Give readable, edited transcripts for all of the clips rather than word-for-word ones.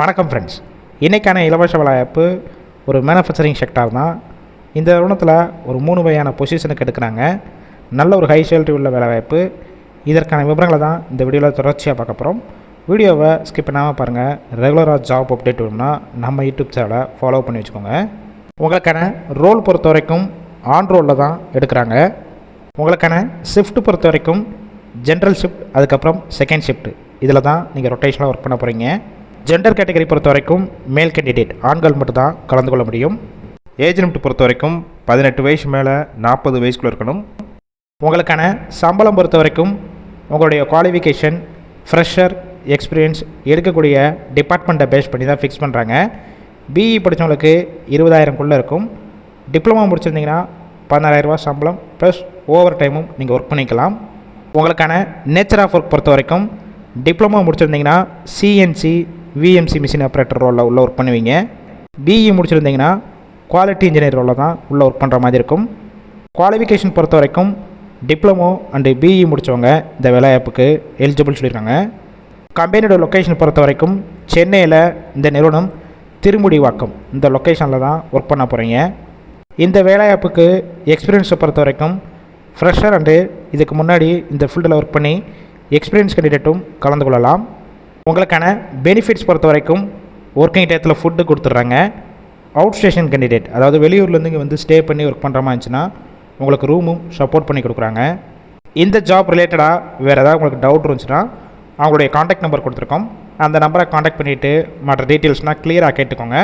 வணக்கம் ஃப்ரெண்ட்ஸ். இன்றைக்கான இலவச வேலைவாய்ப்பு ஒரு மேனுஃபேக்சரிங் செக்டார் தான். இந்த நிறுவனத்தில் ஒரு 3 வகையான பொசிஷனுக்கு எடுக்கிறாங்க. நல்ல ஒரு ஹை சேலரி உள்ள வேலைவாய்ப்பு. இதற்கான விவரங்களை தான் இந்த வீடியோவில் தொடர்ச்சியாக பார்க்க போகிறோம். வீடியோவை ஸ்கிப் பண்ணாமல் பாருங்கள். ரெகுலராக ஜாப் அப்டேட் வேணும்னா நம்ம யூடியூப் சேனலை ஃபாலோ பண்ணி வச்சுக்கோங்க. உங்களுக்கான ரோல் பொறுத்த வரைக்கும் ஆன் ரோலில் தான் எடுக்கிறாங்க. உங்களுக்கான ஷிஃப்ட் பொறுத்த வரைக்கும் ஜென்ரல் ஷிஃப்ட், அதுக்கப்புறம் செகண்ட் ஷிஃப்ட், இதில் தான் நீங்கள் ரொட்டேஷனாக ஒர்க் பண்ண போகிறீங்க. ஜெண்டர் கேட்டகரி பொறுத்த வரைக்கும் மேல் கேண்டிடேட் ஆண்கள் மட்டும் தான் கலந்து கொள்ள முடியும். ஏஜ் லிமிட் பொறுத்த வரைக்கும் 18 வயசு மேலே 40 வயசுக்குள்ளே இருக்கணும். உங்களுக்கான சம்பளம் பொறுத்த வரைக்கும் உங்களுடைய குவாலிஃபிகேஷன், ஃப்ரெஷர், எக்ஸ்பீரியன்ஸ் எடுக்கக்கூடிய டிபார்ட்மெண்ட்டை பேஸ் பண்ணி தான் ஃபிக்ஸ் பண்ணுறாங்க. பிஇ படித்தவங்களுக்கு 20,000க்குள்ளே இருக்கும். டிப்ளமோ முடிச்சிருந்தீங்கன்னா 16,000 சம்பளம் ப்ளஸ் ஓவர் டைமும் நீங்கள் ஒர்க் பண்ணிக்கலாம். உங்களுக்கான நேச்சர் ஆஃப் ஒர்க் பொறுத்த வரைக்கும் டிப்ளமோ முடிச்சிருந்தீங்கன்னா சிஎன்சி, விஎம்சி மிஷின் ஆப்ரேட்டர் ரோலில் உள்ள ஒர்க் பண்ணுவீங்க. பிஇ முடிச்சிருந்தீங்கன்னா குவாலிட்டி இன்ஜினியர் ரோலில் தான் உள்ளே ஒர்க் பண்ணுற மாதிரி இருக்கும். குவாலிஃபிகேஷன் பொறுத்த வரைக்கும் டிப்ளமோ அண்டு பிஇ முடித்தவங்க இந்த வேலைவாய்ப்புக்கு எலிஜிபிள் சொல்லியிருக்காங்க. கம்பெனியோட லொக்கேஷன் பொறுத்த வரைக்கும் சென்னையில் இந்த நிறுவனம் திருமுடிவாக்கம் இந்த லொக்கேஷனில் தான் ஒர்க் பண்ண போகிறீங்க. இந்த வேலைவாய்ப்புக்கு எக்ஸ்பீரியன்ஸை பொறுத்த வரைக்கும் ஃப்ரெஷர் அண்டு இதுக்கு முன்னாடி இந்த ஃபீல்டில் ஒர்க் பண்ணி எக்ஸ்பீரியன்ஸ் கேண்டிடேட்டும் கலந்து கொள்ளலாம். உங்களுக்கான பெனிஃபிட்ஸ் பொறுத்த வரைக்கும் ஒர்க்கிங் டயத்தில் ஃபுட்டு கொடுத்துட்றாங்க. அவுட் ஸ்டேஷன் கேண்டிடேட், அதாவது வெளியூர்லேருந்து இங்கே வந்து ஸ்டே பண்ணி ஒர்க் பண்ணுற மாதிரி இருந்துச்சுன்னா உங்களுக்கு ரூமும் சப்போர்ட் பண்ணி கொடுக்குறாங்க. இந்த ஜாப் ரிலேட்டடாக வேறு ஏதாவது உங்களுக்கு டவுட் இருந்துச்சுன்னா அவங்களுடைய காண்டாக்ட் நம்பர் கொடுத்துருக்கோம். அந்த நம்பரை காண்டாக்ட் பண்ணிவிட்டு மற்ற டீட்டெயில்ஸ்னால் கிளியராக கேட்டுக்கோங்க.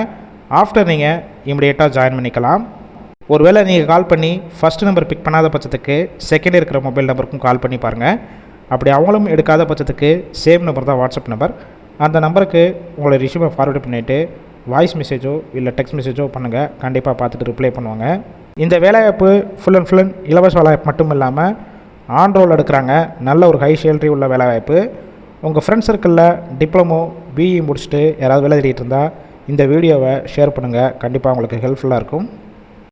ஆஃப்டர் நீங்கள் இமிடியேட்டாக ஜாயின் பண்ணிக்கலாம். ஒருவேளை நீங்கள் கால் பண்ணி ஃபஸ்ட்டு நம்பர் பிக் பண்ணாத பட்சத்துக்கு செகண்ட் இருக்கிற மொபைல் நம்பருக்கும் கால் பண்ணி பாருங்கள். அப்படி அவங்களும் எடுக்காத பட்சத்துக்கு சேம் நம்பர் தான் வாட்ஸ்அப் நம்பர். அந்த நம்பருக்கு உங்களை ரிஷ்யூமை ஃபார்வேர்டு பண்ணிவிட்டு வாய்ஸ் மெசேஜோ இல்லை டெக்ஸ்ட் மெசேஜோ பண்ணுங்கள். கண்டிப்பாக பார்த்துட்டு ரிப்ளை பண்ணுவாங்க. இந்த வேலைவாய்ப்பு ஃபுல் அண்ட் இலவச வேலைவாய்ப்பு மட்டும் இல்லாமல் ஆன் ரோல் எடுக்கிறாங்க. நல்ல ஒரு ஹை சேலரி உள்ள வேலைவாய்ப்பு. உங்கள் ஃப்ரெண்ட்ஸ் சர்க்கிளில் டிப்ளமோ, பிஇ முடிச்சுட்டு யாராவது வேலை தேடிட்டு இருந்தால் இந்த வீடியோவை ஷேர் பண்ணுங்கள். கண்டிப்பாக உங்களுக்கு ஹெல்ப்ஃபுல்லாக இருக்கும்.